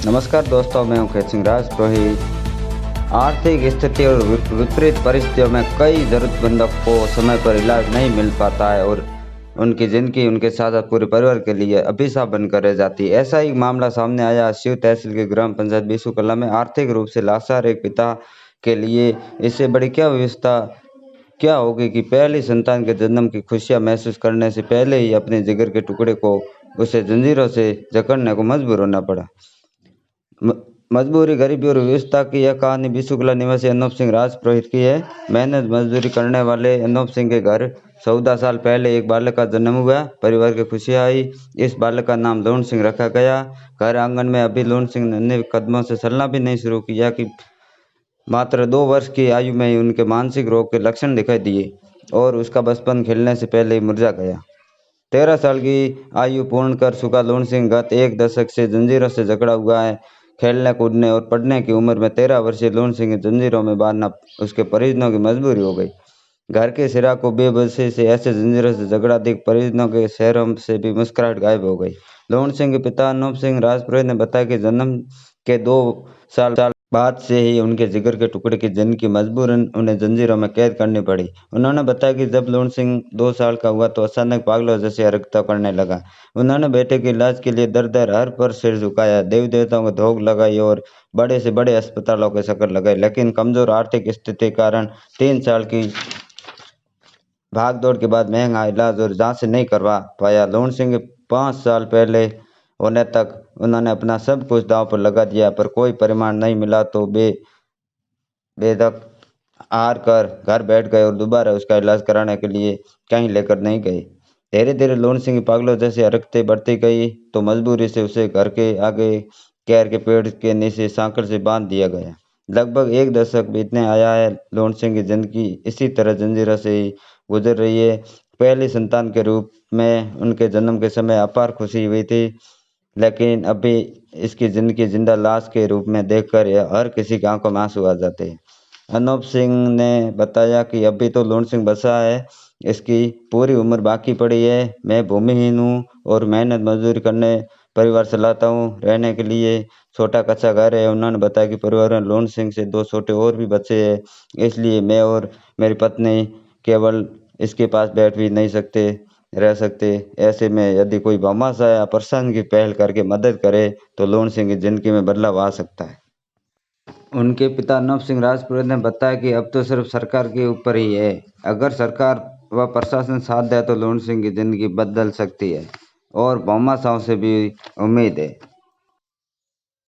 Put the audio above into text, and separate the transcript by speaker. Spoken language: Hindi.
Speaker 1: नमस्कार दोस्तों, मैं हूं खेत सिंह राजपुरोहित। आर्थिक स्थिति और विपरीत परिस्थितियों में कई ज़रूरतमंदों को समय पर इलाज नहीं मिल पाता है और उनकी ज़िंदगी उनके साथ पूरे परिवार के लिए अभिशाप बनकर रह जाती है। ऐसा ही मामला सामने आया शिव तहसील के ग्राम पंचायत बीसू कला में। आर्थिक रूप से लाचार एक पिता के लिए इससे बड़ी क्या व्यवस्था क्या होगी कि पहली संतान के जन्म की खुशियां महसूस करने से पहले ही अपने जिगर के टुकड़े को उसे जंजीरों से जकड़ने को मजबूर होना पड़ा। म- मजबूरी, गरीबी और विवशता की यह कहानी बिशुकला निवासी अनूप सिंह राजपुरोहित की है। मेहनत मजदूरी करने वाले अनूप सिंह के घर 14 साल पहले एक बालक का जन्म हुआ। परिवार की खुशियां आई। इस बालक का नाम लोन सिंह रखा गया। घर आंगन में अभी लोन सिंह नन्हे कदमों से चलना भी नहीं शुरू किया कि मात्र 2 वर्ष की आयु में ही उनके मानसिक रोग के लक्षण दिखाई दिए और उसका बचपन खेलने से पहले ही मुरझा गया। 13 साल की आयु पूर्ण कर चुका लोन सिंह गत एक दशक से जंजीरों से जकड़ा हुआ है। खेलने कूदने और पढ़ने की उम्र में 13 वर्षीय लोन सिंह जंजीरों में बांधना उसके परिजनों की मजबूरी हो गई। घर के सिरा को बेबसी से ऐसे जंजीरों से झगड़ा देख परिजनों के शहरों से भी मुस्कुराहट गायब हो गई। लोन सिंह के पिता अनूप सिंह राजपुरोहित ने बताया कि जन्म के 2 साल बाद से ही उनके जिगर के टुकड़े की जिंदगी मजबूरन उन्हें जंजीरों में कैद करनी पड़ी। उन्होंने बताया कि जब लोन सिंह 2 साल का हुआ तो अचानक पागलों जैसी हरकतें करने लगा। उन्होंने बेटे के इलाज के लिए दर दर हर पर सिर झुकाया, देवी देवताओं को धोख लगाई और बड़े से बड़े अस्पतालों के चक्कर लगाए, लेकिन कमजोर आर्थिक स्थिति के कारण 3 साल की भागदौड़ के बाद महंगा इलाज और जांच नहीं करवा पाया। लोन सिंह 5 साल पहले होने तक उन्होंने अपना सब कुछ दांव पर लगा दिया, पर कोई परिणाम नहीं मिला तो बेधक हार कर घर बैठ गए और दोबारा उसका इलाज कराने के लिए कहीं लेकर नहीं गए। धीरे धीरे लोन सिंह की पागलों जैसी हरकतें बढ़ती गई तो मजबूरी से उसे घर के आगे कैर के पेड़ के नीचे सांकड़ से बांध दिया गया। लगभग एक दशक बीतने आया है। लोन सिंह की जिंदगी इसी तरह जंजीरों से ही गुजर रही है। पहली संतान के रूप में उनके जन्म के समय अपार खुशी हुई थी, लेकिन अभी इसकी जिंदगी जिंदा लाश के रूप में देखकर हर किसी की आंखों में आंसू आ जाते हैं। अनूप सिंह ने बताया कि अभी तो लोन सिंह बचा है, इसकी पूरी उम्र बाकी पड़ी है। मैं भूमिहीन हूँ और मेहनत मजदूरी करने परिवार चलाता हूँ। रहने के लिए छोटा कच्चा घर है। उन्होंने बताया कि परिवार में लोन सिंह से 2 छोटे और भी बच्चे हैं, इसलिए मैं और मेरी पत्नी केवल इसके पास बैठ भी नहीं सकते रह सकते। ऐसे में यदि कोई भामाशाह या प्रशासन की पहल करके मदद करे तो लोन सिंह की जिंदगी में बदलाव आ सकता है। उनके पिता अनूप सिंह राजपुरोहित ने बताया कि अब तो सिर्फ सरकार के ऊपर ही है। अगर सरकार व प्रशासन साथ दे तो लोन सिंह की जिंदगी बदल सकती है और भामाशाहों से भी उम्मीद है।